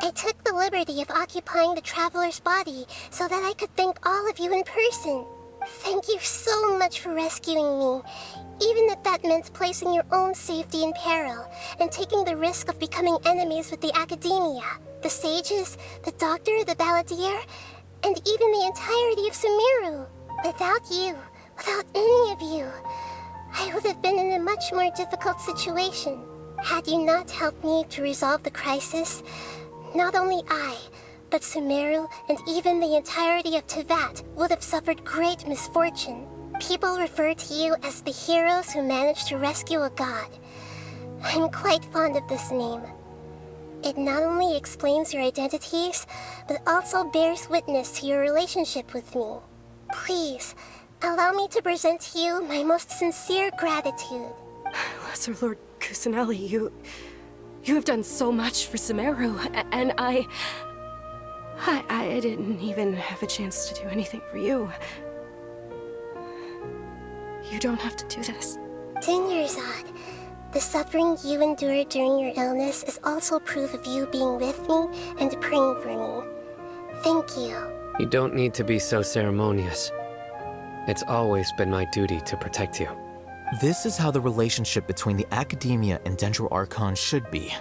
I took the liberty of occupying the Traveler's body so that I could thank all of you in person. Thank you so much for rescuing me, even if that meant placing your own safety in peril and taking the risk of becoming enemies with the Academia, the sages, the doctor, the balladeer, and even the entirety of Sumeru. Without you, without any of you, I would have been in a much more difficult situation. Had you not helped me to resolve the crisis, not only I, but Sumeru and even the entirety of Tevat would have suffered great misfortune. People refer to you as the heroes who managed to rescue a god. I'm quite fond of this name. It not only explains your identities, but also bears witness to your relationship with me. Please, allow me to present to you my most sincere gratitude. Lesser Lord Kusanali, you have done so much for Sumeru, and I didn't even have a chance to do anything for you. You don't have to do this. Dunyarzad, the suffering you endured during your illness is also proof of you being with me and praying for me. Thank you. You don't need to be so ceremonious. It's always been my duty to protect you. This is how the relationship between the Academia and Dendro Archon should be.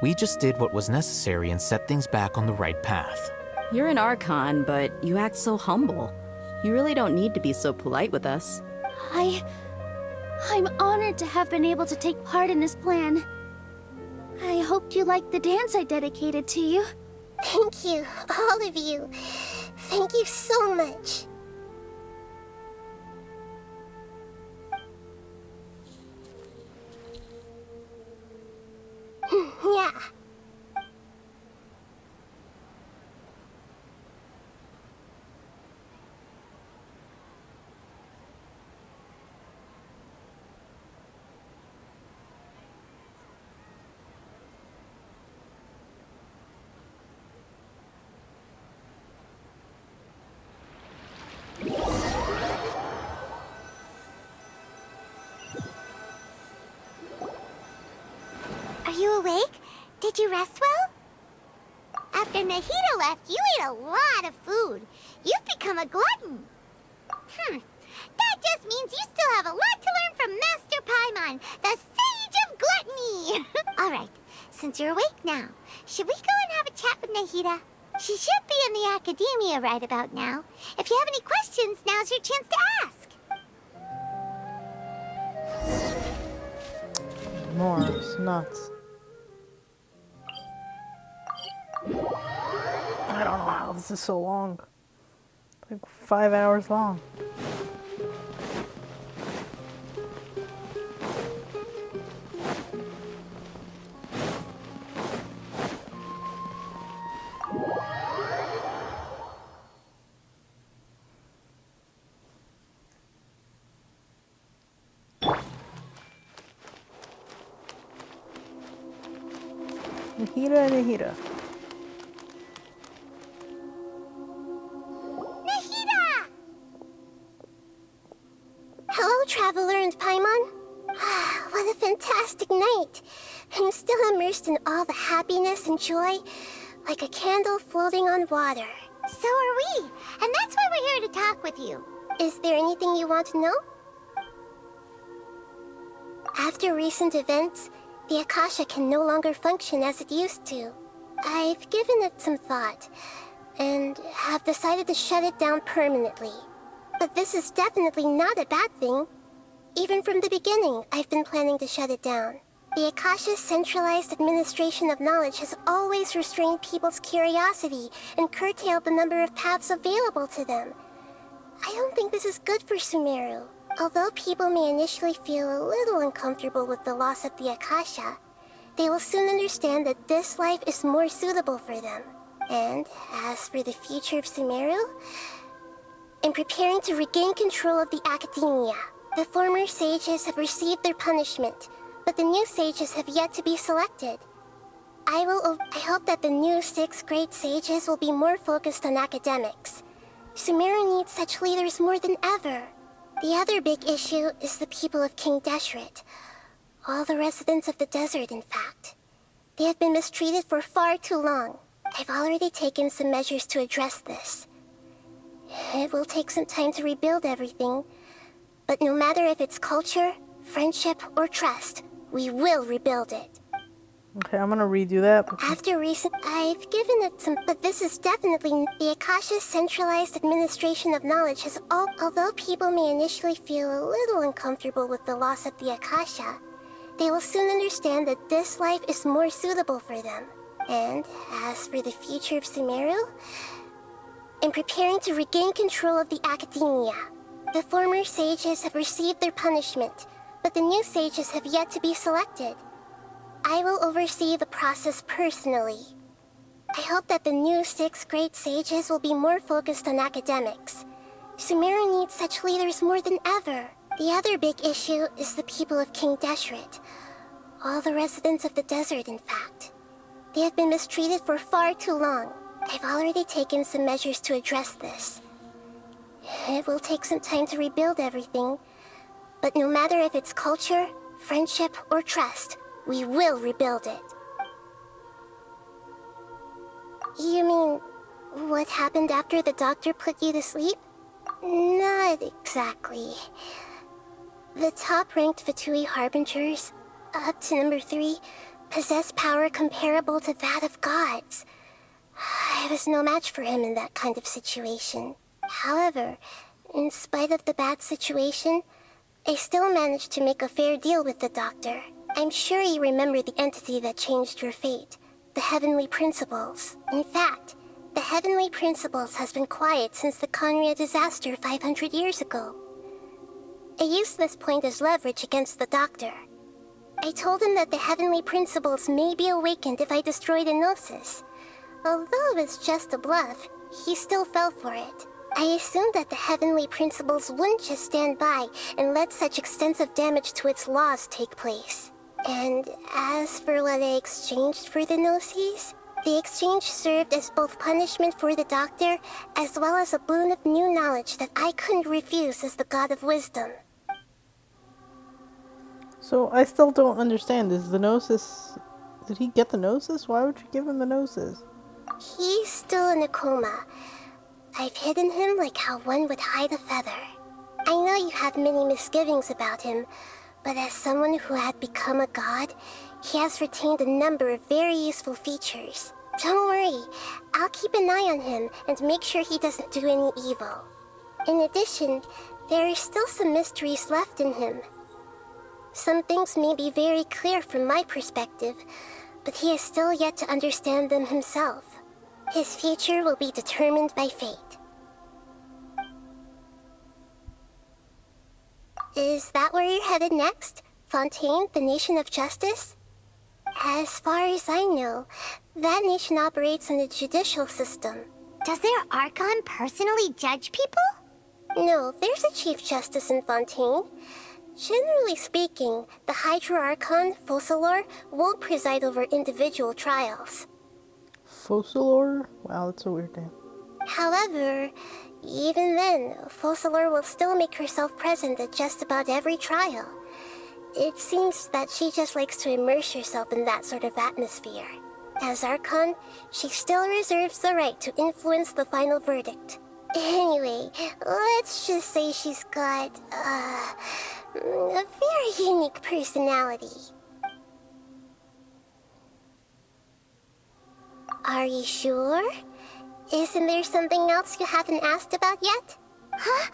We just did what was necessary and set things back on the right path. You're an Archon, but you act so humble. You really don't need to be so polite with us. I'm honored to have been able to take part in this plan. I hoped you liked the dance I dedicated to you. Thank you, all of you. Thank you so much. Yeah, you awake? Did you rest well? After Nahida left, you ate a lot of food. You've become a glutton. That just means you still have a lot to learn from Master Paimon, the Sage of Gluttony. All right, since you're awake now, should we go and have a chat with Nahida? She should be in the academia right about now. If you have any questions, now's your chance to ask. More. It's nuts. I don't know how this is so long. Like 5 hours long. Nahida. Nahida! Hello, Traveler and Paimon. What a fantastic night. I'm still immersed in all the happiness and joy, like a candle floating on water. So are we, and that's why we're here to talk with you. Is there anything you want to know? After recent events, the Akasha can no longer function as it used to. I've given it some thought, and have decided to shut it down permanently. But this is definitely not a bad thing. Even from the beginning, I've been planning to shut it down. The Akasha's centralized administration of knowledge has always restrained people's curiosity and curtailed the number of paths available to them. I don't think this is good for Sumeru. Although people may initially feel a little uncomfortable with the loss of the Akasha, they will soon understand that this life is more suitable for them. And as for the future of Sumeru, I'm preparing to regain control of the academia. The former sages have received their punishment, but the new sages have yet to be selected. I hope that the new 6 great sages will be more focused on academics. Sumeru needs such leaders more than ever. The other big issue is the people of King Deshret. All the residents of the desert, in fact. They have been mistreated for far too long. I've already taken some measures to address this. It will take some time to rebuild everything, but no matter if it's culture, friendship, or trust, we will rebuild it. Okay, I'm gonna redo that. I've given it some, but this is definitely the Akasha's centralized administration of knowledge has although people may initially feel a little uncomfortable with the loss of the Akasha, they will soon understand that this life is more suitable for them. And as for the future of Sumeru, I'm preparing to regain control of the academia. The former sages have received their punishment, but the new sages have yet to be selected. I will oversee the process personally. I hope that the new 6 great sages will be more focused on academics. Sumeru needs such leaders more than ever. The other big issue is the people of King Deshret. All the residents of the desert, in fact. They have been mistreated for far too long. I've already taken some measures to address this. It will take some time to rebuild everything, but no matter if it's culture, friendship, or trust, we will rebuild it. You mean, what happened after the doctor put you to sleep? Not exactly. The top-ranked Fatui Harbingers, up to number 3, possess power comparable to that of gods. I was no match for him in that kind of situation. However, in spite of the bad situation, I still managed to make a fair deal with the doctor. I'm sure you remember the entity that changed your fate, the Heavenly Principles. In fact, the Heavenly Principles has been quiet since the Conria disaster 500 years ago. I used this point as leverage against the doctor. I told him that the Heavenly Principles may be awakened if I destroy the Gnosis. Although it was just a bluff, he still fell for it. I assumed that the Heavenly Principles wouldn't just stand by and let such extensive damage to its laws take place. And as for what I exchanged for the Gnosis, the exchange served as both punishment for the doctor, as well as a boon of new knowledge that I couldn't refuse as the God of Wisdom. So I still don't understand. Is the Gnosis Did he get the noses? Why would you give him the noses? He's still in a coma. I've hidden him like how one would hide a feather. I know you have many misgivings about him, but as someone who had become a god, he has retained a number of very useful features. Don't worry, I'll keep an eye on him and make sure he doesn't do any evil. In addition, there are still some mysteries left in him. Some things may be very clear from my perspective, but he is still yet to understand them himself. His future will be determined by fate. Is that where you're headed next? Fontaine, the Nation of Justice? As far as I know, that nation operates on a judicial system. Does their Archon personally judge people? No, there's a Chief Justice in Fontaine. Generally speaking, the Hydra-Archon, Focalor, won't preside over individual trials. Focalor? Wow, that's a weird name. However, even then, Focalor will still make herself present at just about every trial. It seems that she just likes to immerse herself in that sort of atmosphere. As Archon, she still reserves the right to influence the final verdict. Anyway, let's just say she's got, a very unique personality. Are you sure? Isn't there something else you haven't asked about yet? Huh?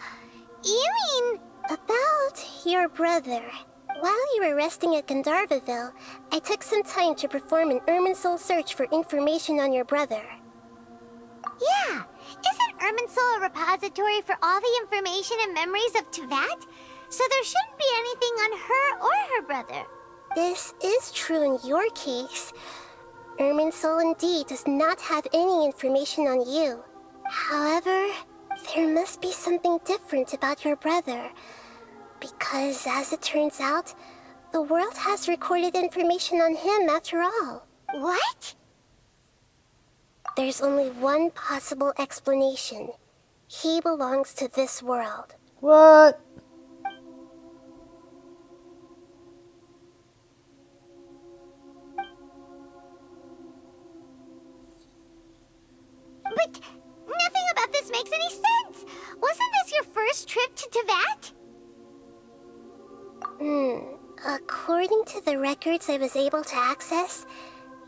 You mean... About your brother. While you were resting at Gandharvaville, I took some time to perform an Irminsul search for information on your brother. Yeah! Isn't Irminsul a repository for all the information and memories of Teyvat? So there shouldn't be anything on her or her brother. This is true in your case. Irminsul indeed does not have any information on you. However, there must be something different about your brother. Because, as it turns out, the world has recorded information on him after all. What? There's only one possible explanation. He belongs to this world. What? But nothing about this makes any sense. Wasn't this your first trip to Teyvat? According to the records I was able to access,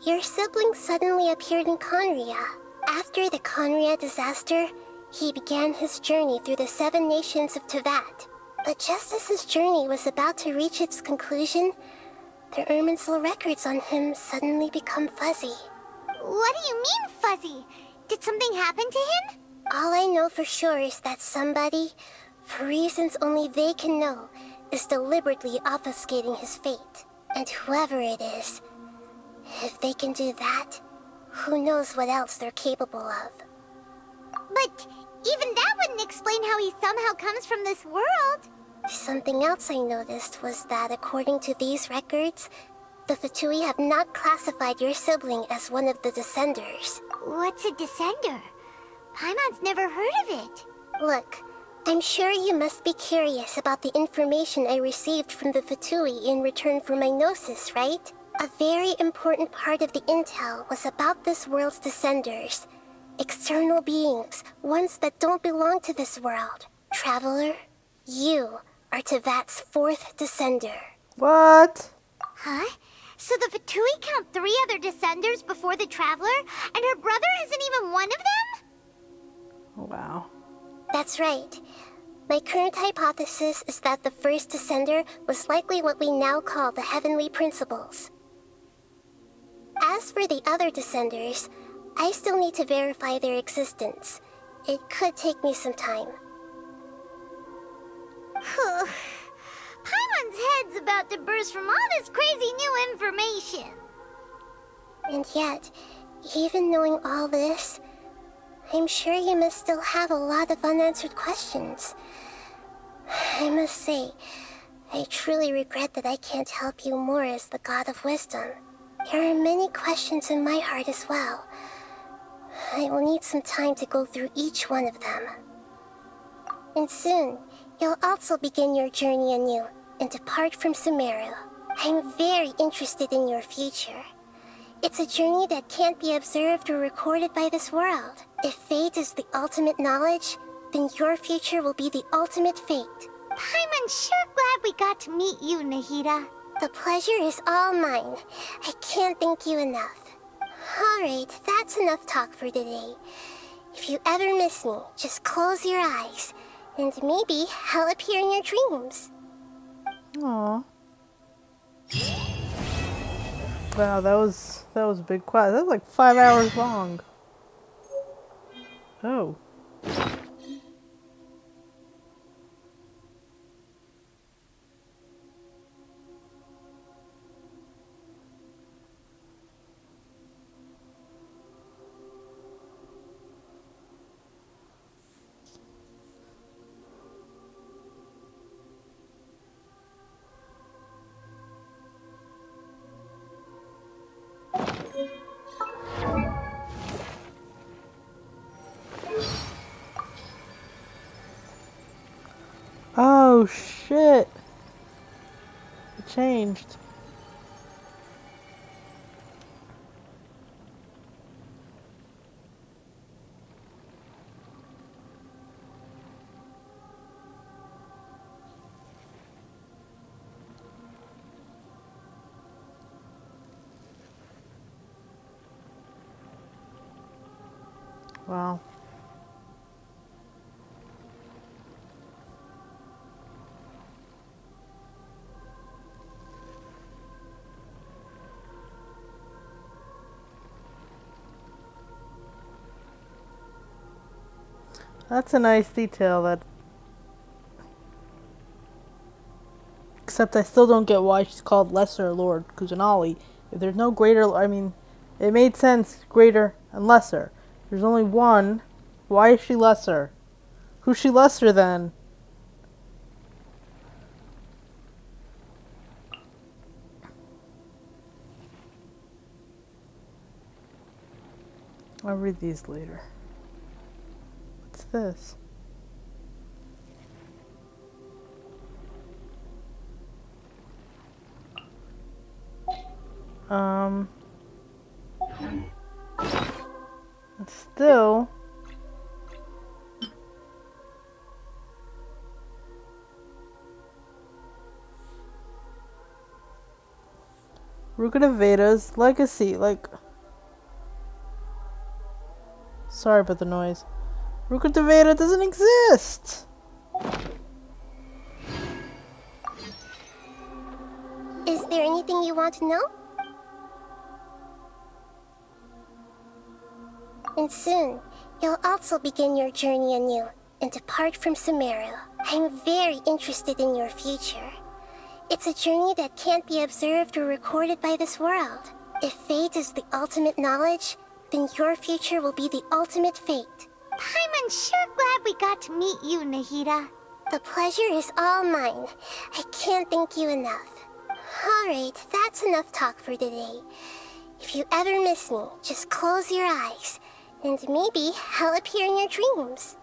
your sibling suddenly appeared in Conria. After the Conria disaster, he began his journey through the 7 nations of Teyvat. But just as his journey was about to reach its conclusion, the Irminsul records on him suddenly become fuzzy. What do you mean, fuzzy? Did something happen to him? All I know for sure is that somebody, for reasons only they can know, is deliberately obfuscating his fate. And whoever it is, if they can do that, who knows what else they're capable of. But even that wouldn't explain how he somehow comes from this world. Something else I noticed was that according to these records, the Fatui have not classified your sibling as one of the Descenders. What's a Descender? Paimon's never heard of it. Look, I'm sure you must be curious about the information I received from the Fatui in return for my gnosis, right? A very important part of the intel was about this world's Descenders. External beings, ones that don't belong to this world. Traveler, you are Teyvat's 4th Descender. What? Huh? So the Fatui count 3 other Descenders before the Traveler, and her brother isn't even one of them? Wow. That's right. My current hypothesis is that the first Descender was likely what we now call the Heavenly Principles. As for the other Descenders, I still need to verify their existence. It could take me some time. Paimon's head's about to burst from all this crazy new information. And yet, even knowing all this, I'm sure you must still have a lot of unanswered questions. I must say, I truly regret that I can't help you more as the God of Wisdom. There are many questions in my heart as well. I will need some time to go through each one of them. And soon, you'll also begin your journey anew and depart from Sumeru. I'm very interested in your future. It's a journey that can't be observed or recorded by this world. If fate is the ultimate knowledge, then your future will be the ultimate fate. I'm sure glad we got to meet you, Nahida. The pleasure is all mine. I can't thank you enough. Alright, that's enough talk for today. If you ever miss me, just close your eyes, and maybe I'll appear in your dreams. Aww. Wow, that was a big quest. That was like 5 hours long. Oh. Oh shit! It changed. Wow. That's a nice detail that... Except I still don't get why she's called Lesser Lord Kusanali. If there's no greater... I mean, it made sense, greater and lesser. There's only one. Why is she lesser? Who's she lesser than? I'll read these later. What's this? Still. Rukada Veda's legacy, like... Sorry about the noise. Rukada Veda doesn't exist! Is there anything you want to know? And soon, you'll also begin your journey anew and depart from Sumeru. I'm very interested in your future. It's a journey that can't be observed or recorded by this world. If fate is the ultimate knowledge, then your future will be the ultimate fate. I'm sure glad we got to meet you, Nahida. The pleasure is all mine. I can't thank you enough. Alright, that's enough talk for today. If you ever miss me, just close your eyes, and maybe I'll appear in your dreams.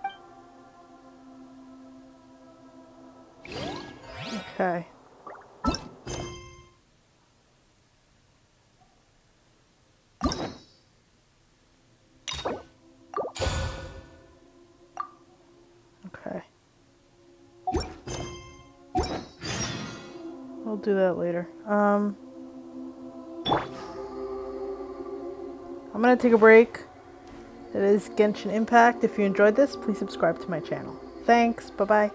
Okay. Okay. We'll do that later. I'm gonna take a break. It is Genshin Impact. If you enjoyed this, please subscribe to my channel. Thanks. Bye-bye.